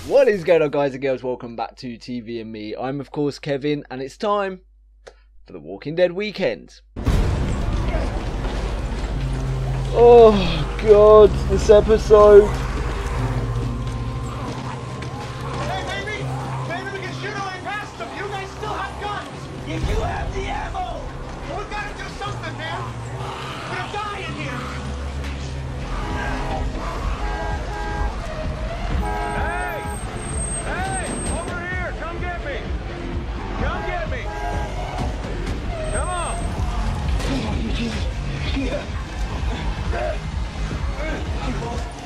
What is going on, guys and girls? Welcome back to TV and Me. I'm of course Kevin, and it's time for the Walking Dead weekend. Oh god, this episode. Hey baby! Maybe we can shoot our way past them. You guys still have guns. If you have the ammo. We gotta do something, man. We're gonna die in here. Hey, over here! Come get me! Come get me! Come on! Come on, Eugene. Yeah.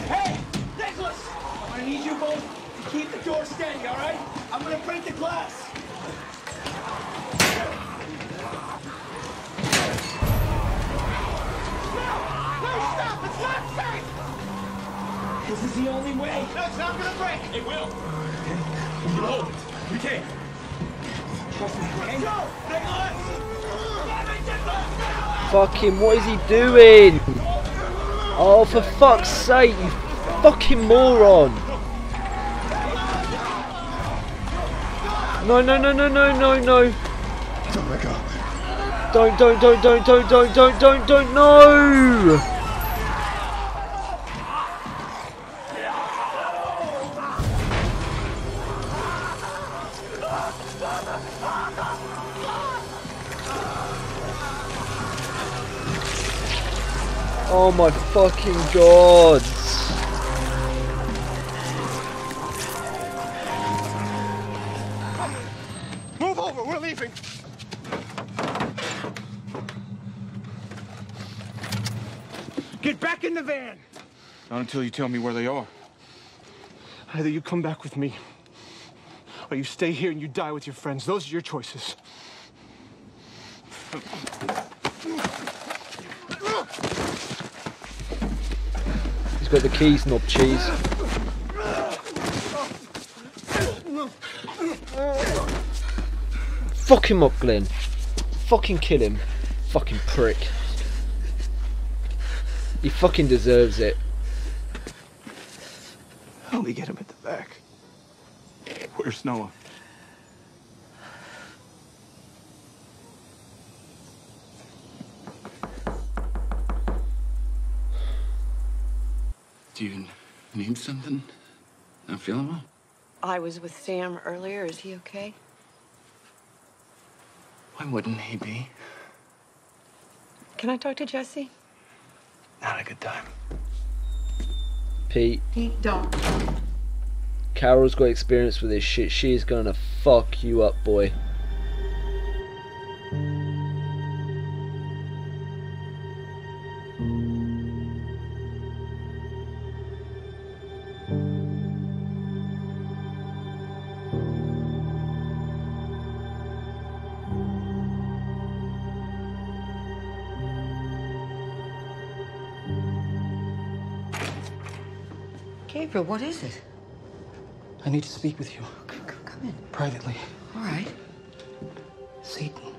Hey, Nicholas! I'm gonna need you both to keep the door steady, all right? I'm gonna break the glass. No, stop! It's not safe! This is the only way. No, it's not gonna break. It will. We can hold it. We can. Trust me, okay? Let's go! Nicholas! Fucking, what is he doing? Oh, for fuck's sake, you fucking moron! No, no, no, no, no, no, no! Don't let go. Don't, no! Oh my fucking god! Move over, we're leaving. Get back in the van. Not until you tell me where they are. Either you come back with me, or you stay here and you die with your friends. Those are your choices. He's got the keys, knob cheese. Fuck him up, Glenn. Fucking kill him. Fucking prick. He fucking deserves it. Help me get him at the back. Where's Noah? Do you need something? Not feeling well? I was with Sam earlier. Is he okay? Why wouldn't he be? Can I talk to Jesse? Not a good time. Pete, Don't. Carol's got experience with this shit. She is gonna fuck you up, boy. Gabriel, what is it? I need to speak with you. Come in. Privately. All right. Satan.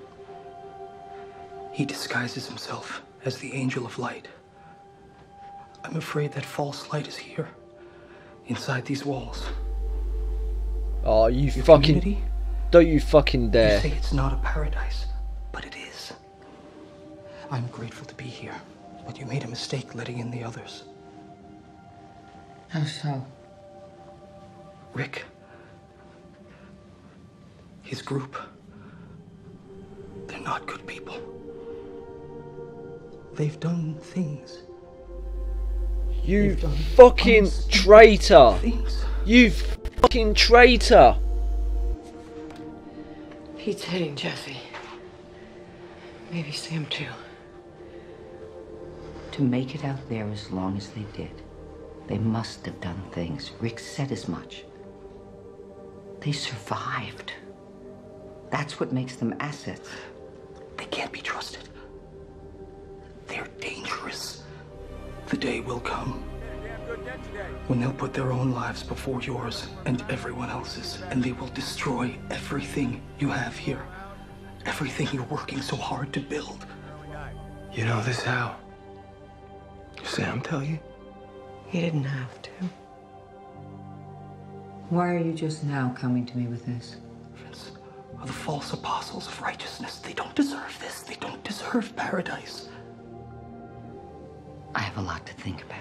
He disguises himself as the angel of light. I'm afraid that false light is here, inside these walls. Oh, you Your fucking... community? Don't you fucking You dare. say it's not a paradise, but it is. I'm grateful to be here, but you made a mistake letting in the others. How so? Rick, his group, they're not good people. They've done things. You They've done fucking unspeakable traitor. things. You fucking traitor. Pete's hitting Jesse. Maybe Sam too. To make it out there as long as they did, they must have done things. Rick said as much. They survived. That's what makes them assets. They can't be trusted. They're dangerous. The day will come when they'll put their own lives before yours and everyone else's, and they will destroy everything you have here. Everything you're working so hard to build. You know this how? Sam tell you? He didn't have to. Why are you just now coming to me with this? Prince are the false apostles of righteousness. They don't deserve this. They don't deserve paradise. I have a lot to think about.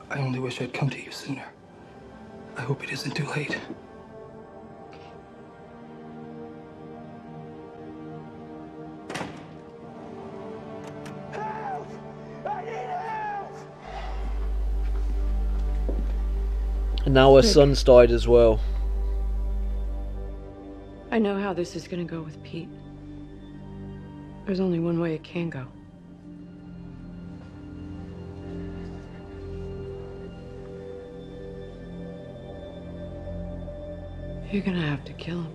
I only wish I'd come to you sooner. I hope it isn't too late. Help! I need help! And now her son's died as well. I know how this is gonna go with Pete. There's only one way it can go. You're gonna have to kill him.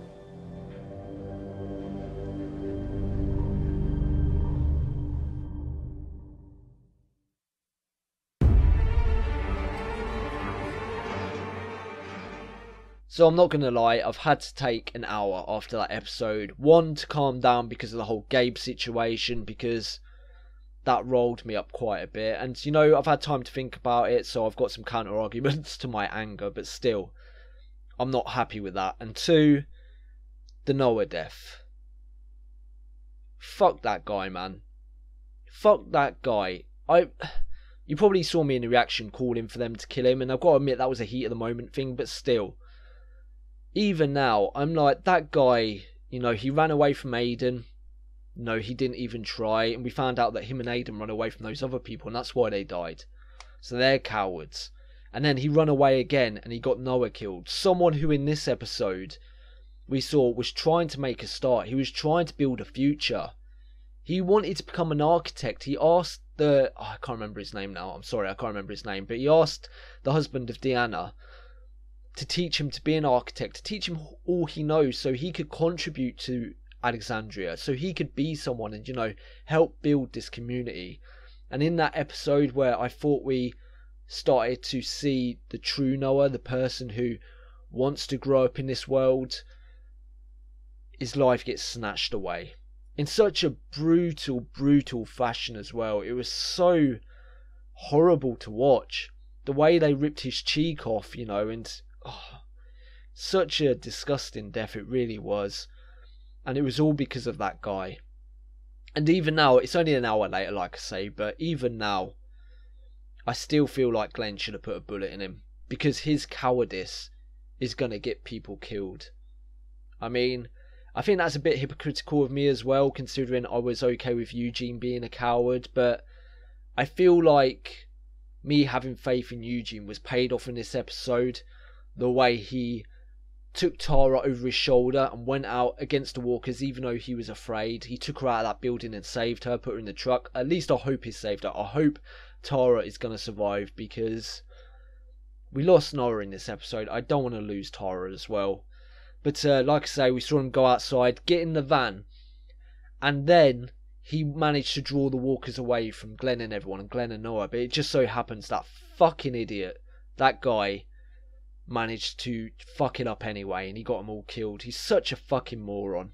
So I'm not going to lie, I've had to take an hour after that episode. One, to calm down because of the whole Gabe situation, because that rolled me up quite a bit. And, you know, I've had time to think about it, so I've got some counter arguments to my anger, but still, I'm not happy with that. And two, the Noah death. Fuck that guy, man. Fuck that guy. You probably saw me in the reaction calling for them to kill him, and I've got to admit that was a heat of the moment thing, but still. Even now, I'm like, that guy, you know, he ran away from Aiden. No, he didn't even try. And we found out that him and Aiden ran away from those other people, and that's why they died. So they're cowards. And then he ran away again, and he got Noah killed. Someone who in this episode we saw was trying to make a start. He was trying to build a future. He wanted to become an architect. He asked I can't remember his name now. I'm sorry, I can't remember his name. But he asked the husband of Deanna to teach him to be an architect, to teach him all he knows so he could contribute to Alexandria, so he could be someone and, you know, help build this community. And in that episode where I thought we started to see the true Noah, the person who wants to grow up in this world, his life gets snatched away. In such a brutal fashion as well. It was so horrible to watch. The way they ripped his cheek off, you know, and such a disgusting death it really was. And it was all because of that guy. And even now, it's only an hour later, like I say, but even now, I still feel like Glenn should have put a bullet in him, because his cowardice is going to get people killed. I mean, I think that's a bit hypocritical of me as well, considering I was okay with Eugene being a coward, but I feel like me having faith in Eugene was paid off in this episode. The way he took Tara over his shoulder and went out against the walkers even though he was afraid. He took her out of that building and saved her, put her in the truck. At least I hope he saved her. I hope Tara is going to survive, because we lost Noah in this episode. I don't want to lose Tara as well. But like I say, we saw him go outside, get in the van, and then he managed to draw the walkers away from Glenn and everyone, and Glenn and Noah. But it just so happens that fucking idiot, that guy, managed to fuck it up anyway, and he got them all killed. He's such a fucking moron.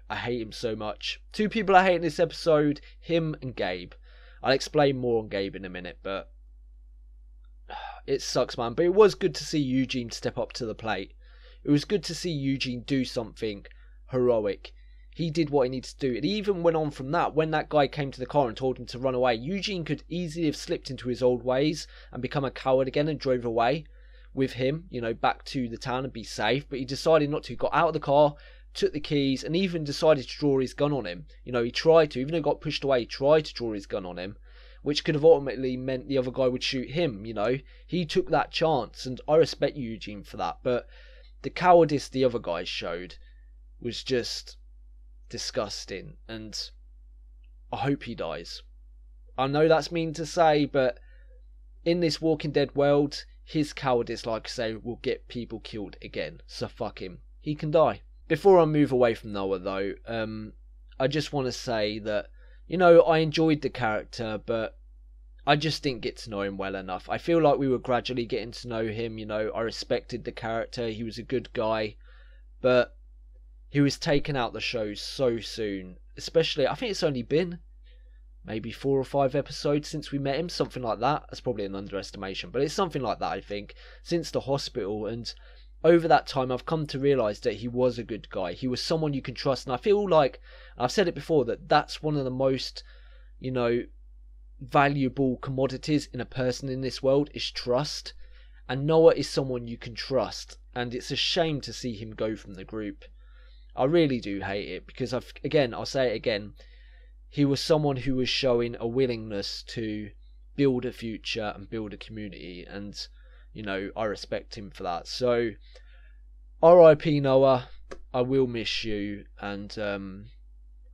I hate him so much. Two people I hate in this episode, him and Gabe. I'll explain more on Gabe in a minute, but it sucks, man. But it was good to see Eugene step up to the plate. It was good to see Eugene do something heroic. He did what he needed to do. It even went on from that. When that guy came to the car and told him to run away, Eugene could easily have slipped into his old ways and become a coward again and drove away with him, you know, back to the town and be safe. But he decided not to. He got out of the car, took the keys, and even decided to draw his gun on him. You know, he tried to, even though he got pushed away, he tried to draw his gun on him, which could have ultimately meant the other guy would shoot him, you know. He took that chance, and I respect Eugene for that. But the cowardice the other guys showed was just disgusting, and I hope he dies. I know that's mean to say, but in this Walking Dead world, his cowardice, like I say, will get people killed again. So fuck him. He can die. Before I move away from Noah though, I just want to say that, you know, I enjoyed the character, but I just didn't get to know him well enough. I feel like we were gradually getting to know him, you know. I respected the character, he was a good guy, but he was taken out the show so soon. Especially, I think it's only been maybe 4 or 5 episodes since we met him, something like that. That's probably an underestimation, but it's something like that, I think, since the hospital. And over that time, I've come to realise that he was a good guy. He was someone you can trust, and I feel like, I've said it before, that that's one of the most, you know, valuable commodities in a person in this world is trust. And Noah is someone you can trust, and it's a shame to see him go from the group. I really do hate it, because I'll say it again, he was someone who was showing a willingness to build a future and build a community, and, you know, I respect him for that. So, R.I.P. Noah, I will miss you, and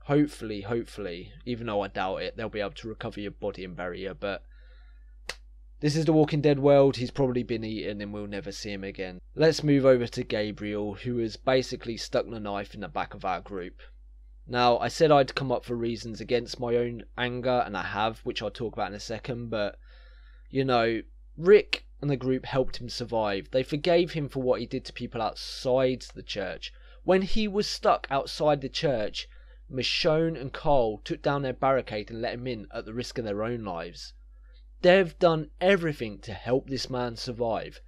hopefully, even though I doubt it, they'll be able to recover your body and bury you, but this is the Walking Dead world. He's probably been eaten and we'll never see him again. Let's move over to Gabriel, who has basically stuck the knife in the back of our group. Now, I said I'd come up for reasons against my own anger, and I have, which I'll talk about in a second, but, you know, Rick and the group helped him survive. They forgave him for what he did to people outside the church. When he was stuck outside the church, Michonne and Carl took down their barricade and let him in at the risk of their own lives. They've done everything to help this man survive.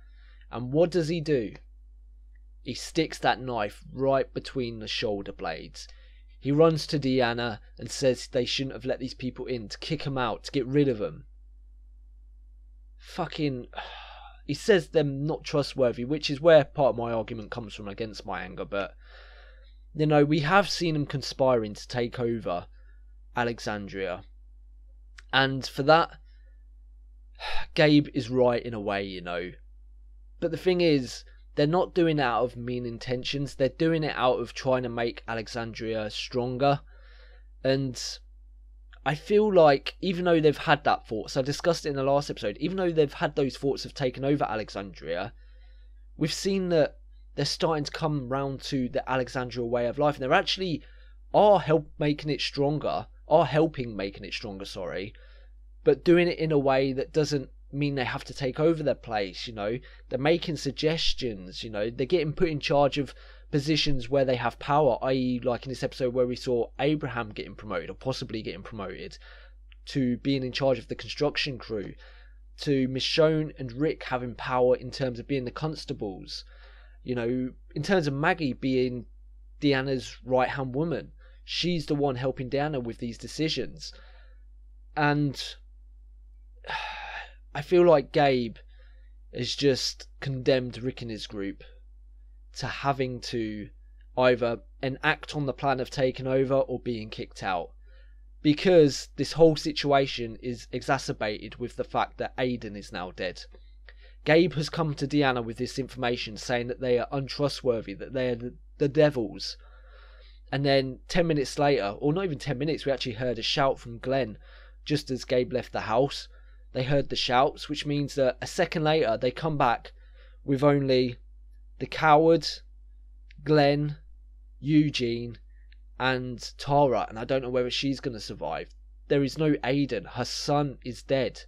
And what does he do? He sticks that knife right between the shoulder blades. He runs to Deanna and says they shouldn't have let these people in, to kick them out, to get rid of them. Fucking... He says they're not trustworthy, which is where part of my argument comes from against my anger, but, you know, we have seen them conspiring to take over Alexandria. And for that, Gabe is right in a way, you know. But the thing is, they're not doing it out of mean intentions. They're doing it out of trying to make Alexandria stronger. And I feel like, even though they've had that thought, so I discussed it in the last episode, even though they've had those thoughts of taking over Alexandria, we've seen that they're starting to come round to the Alexandria way of life. And they're actually helping making it stronger, sorry. But doing it in a way that doesn't mean they have to take over their place, you know. They're making suggestions, you know. They're getting put in charge of positions where they have power, i.e. like in this episode where we saw Abraham getting promoted, or possibly getting promoted, to being in charge of the construction crew, to Michonne and Rick having power in terms of being the constables, you know, in terms of Maggie being Deanna's right-hand woman. She's the one helping Deanna with these decisions. And I feel like Gabe has just condemned Rick and his group to having to either enact on the plan of taking over or being kicked out. Because this whole situation is exacerbated with the fact that Aiden is now dead. Gabe has come to Deanna with this information saying that they are untrustworthy, that they are the devils. And then 10 minutes later, or not even 10 minutes, we actually heard a shout from Glenn just as Gabe left the house. They heard the shouts, which means that a second later they come back with only the coward, Glenn, Eugene, and Tara, and I don't know whether she's going to survive. There is no Aiden. Her son is dead.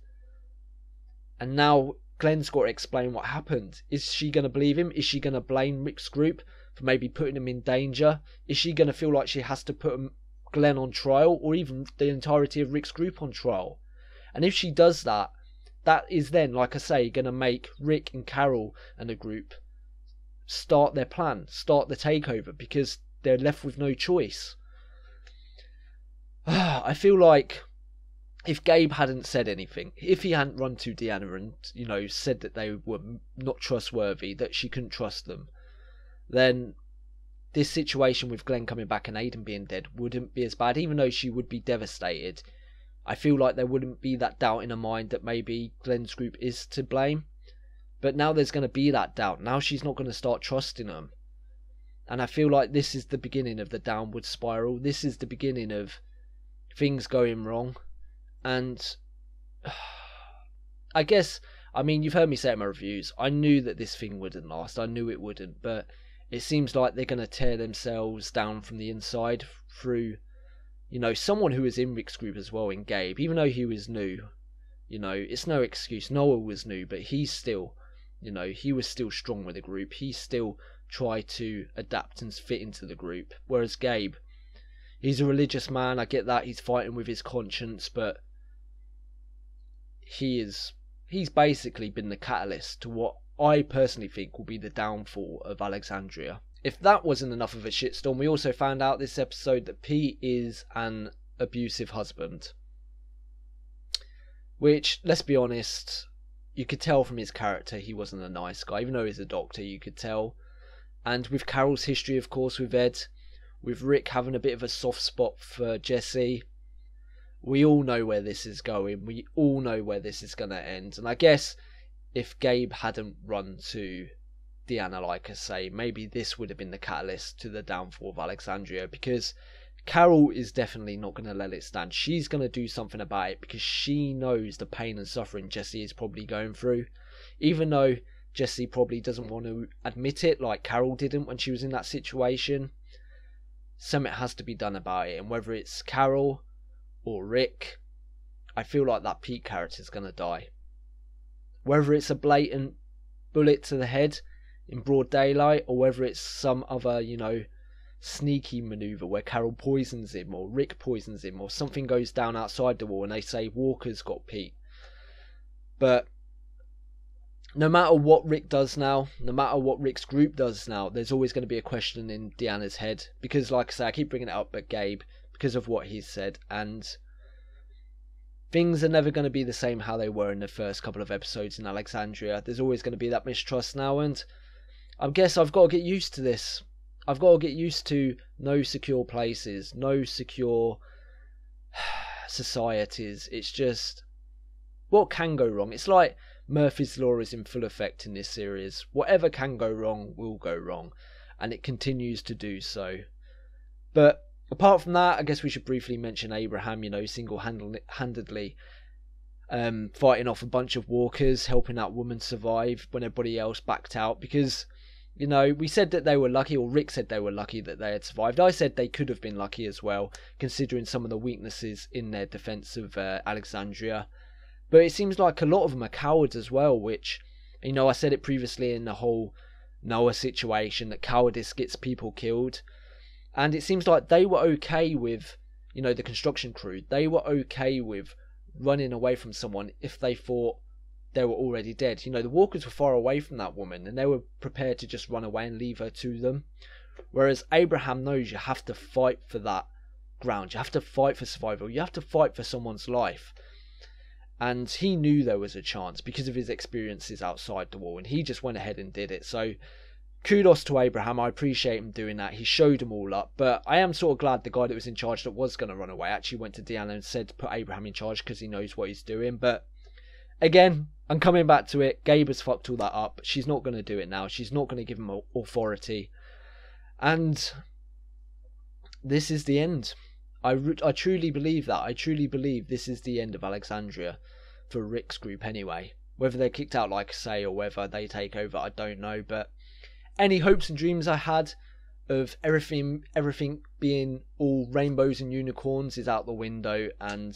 And now Glenn's got to explain what happened. Is she going to believe him? Is she going to blame Rick's group for maybe putting him in danger? Is she going to feel like she has to put Glenn on trial, or even the entirety of Rick's group on trial? And if she does that, that is then, like I say, going to make Rick and Carol and the group start their plan, start the takeover, because they're left with no choice. I feel like if Gabe hadn't said anything, if he hadn't run to Deanna and, you know, said that they were not trustworthy, that she couldn't trust them, then this situation with Glenn coming back and Aiden being dead wouldn't be as bad. Even though she would be devastated, I feel like there wouldn't be that doubt in her mind that maybe Glenn's group is to blame. But now there's going to be that doubt. Now she's not going to start trusting them. And I feel like this is the beginning of the downward spiral. This is the beginning of things going wrong. And I guess, I mean, you've heard me say in my reviews, I knew that this thing wouldn't last. I knew it wouldn't. But it seems like they're going to tear themselves down from the inside through, you know, someone who was in Rick's group as well, in Gabe. Even though he was new, you know, it's no excuse. Noah was new, but he's still, you know, he was still strong with the group. He still tried to adapt and fit into the group. Whereas Gabe, He's a religious man, I get that, he's fighting with his conscience, but he's basically been the catalyst to what I personally think will be the downfall of Alexandria. If that wasn't enough of a shitstorm, we also found out this episode that Pete is an abusive husband. Which, let's be honest, you could tell from his character he wasn't a nice guy. Even though he's a doctor, you could tell. And with Carol's history, of course, with Ed, with Rick having a bit of a soft spot for Jesse, we all know where this is going. We all know where this is going to end. And I guess if Gabe hadn't run to Deanna, like I say, maybe this would have been the catalyst to the downfall of Alexandria, because Carol is definitely not going to let it stand. She's going to do something about it because she knows the pain and suffering Jesse is probably going through. Even though Jesse probably doesn't want to admit it like Carol didn't when she was in that situation, something has to be done about it. And whether it's Carol or Rick, I feel like that Pete character is going to die. Whether it's a blatant bullet to the head in broad daylight, or whether it's some other, sneaky maneuver where Carol poisons him or Rick poisons him, or something goes down outside the wall and they say Walker's got Pete. But no matter what Rick does now, no matter what Rick's group does now, there's always going to be a question in Deanna's head, because like I say, I keep bringing it up, but Gabe, because of what he said, and things are never going to be the same how they were in the first couple of episodes in Alexandria. There's always going to be that mistrust now, and I guess I've got to get used to this. I've got to get used to no secure places, no secure societies. It's just, what can go wrong? It's like Murphy's Law is in full effect in this series. Whatever can go wrong will go wrong, and it continues to do so. But apart from that, I guess we should briefly mention Abraham, single-handedly fighting off a bunch of walkers, helping that woman survive when everybody else backed out, because we said that they were lucky, or Rick said they were lucky that they had survived. I said they could have been lucky as well, considering some of the weaknesses in their defense of Alexandria. But it seems like a lot of them are cowards as well, which, I said it previously in the whole Noah situation, that cowardice gets people killed. And it seems like they were okay with, the construction crew. They were okay with running away from someone if they thought they were already dead. The walkers were far away from that woman, and they were prepared to just run away and leave her to them. Whereas Abraham knows you have to fight for that ground. You have to fight for survival. You have to fight for someone's life. And he knew there was a chance because of his experiences outside the wall, and he just went ahead and did it. So kudos to Abraham. I appreciate him doing that. He showed them all up. But I am sort of glad the guy that was in charge that was going to run away actually went to Deanna and said to put Abraham in charge, because he knows what he's doing. But again, I'm coming back to it. Gabe has fucked all that up. She's not going to do it now. She's not going to give him authority. And this is the end. I truly believe that. I truly believe this is the end of Alexandria. For Rick's group anyway. Whether they're kicked out, like I say, or whether they take over, I don't know. But any hopes and dreams I had of everything being all rainbows and unicorns is out the window. And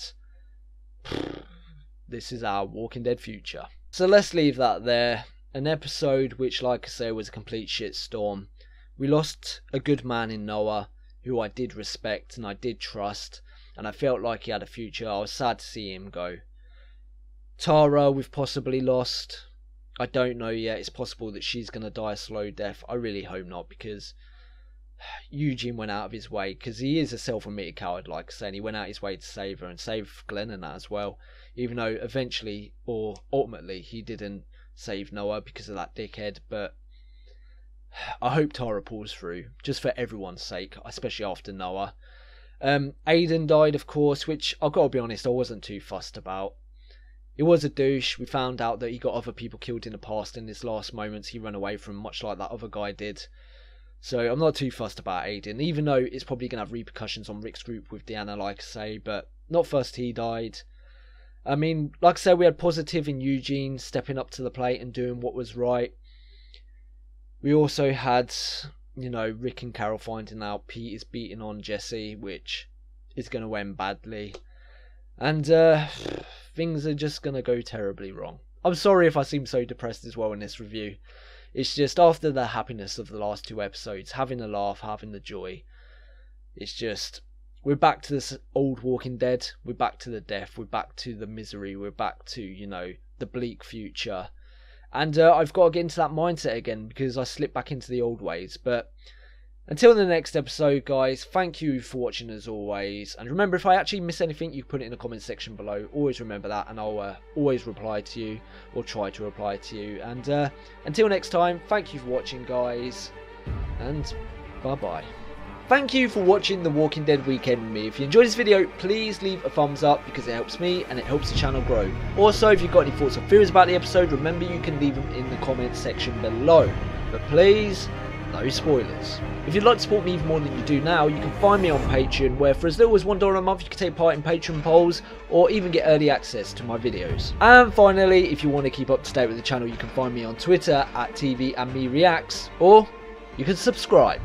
this is our Walking Dead future. So let's leave that there. An episode which, like I say, was a complete shitstorm. We lost a good man in Noah, who I did respect and I did trust, and I felt like he had a future. I was sad to see him go. Tara, we've possibly lost. I don't know yet. It's possible that she's going to die a slow death. I really hope not, because Eugene went out of his way, because he is a self-admitted coward, like I said. He went out his way to save her and save Glenn and that as well. Even though eventually, or ultimately, he didn't save Noah because of that dickhead. But I hope Tara pulls through, just for everyone's sake, especially after Noah. Aiden died, of course, which I've got to be honest, I wasn't too fussed about. It was a douche. We found out that he got other people killed in the past. In his last moments, he ran away from, much like that other guy did. So I'm not too fussed about Aiden, even though it's probably going to have repercussions on Rick's group with Deanna, like I say. But not first he died. I mean, like I said, we had positive in Eugene stepping up to the plate and doing what was right. We also had, Rick and Carol finding out Pete is beating on Jesse, which is going to end badly. And things are just going to go terribly wrong. I'm sorry if I seem so depressed as well in this review. It's just after the happiness of the last two episodes, having a laugh, having the joy, it's just, we're back to this old Walking Dead. We're back to the death. We're back to the misery. We're back to, you know, the bleak future. And I've got to get into that mindset again because I slipped back into the old ways. But until the next episode, guys, thank you for watching as always. And remember, if I actually miss anything, you can put it in the comment section below. Always remember that, and I'll always reply to you, or try to reply to you. And until next time, thank you for watching, guys, and bye-bye. Thank you for watching The Walking Dead Weekend with me. If you enjoyed this video, please leave a thumbs up because it helps me and it helps the channel grow. Also, if you've got any thoughts or theories about the episode, remember you can leave them in the comments section below. But please, no spoilers. If you'd like to support me even more than you do now, you can find me on Patreon, where for as little as $1 a month you can take part in Patreon polls or even get early access to my videos. And finally, if you want to keep up to date with the channel, you can find me on Twitter at TVandMeReacts, or you can subscribe.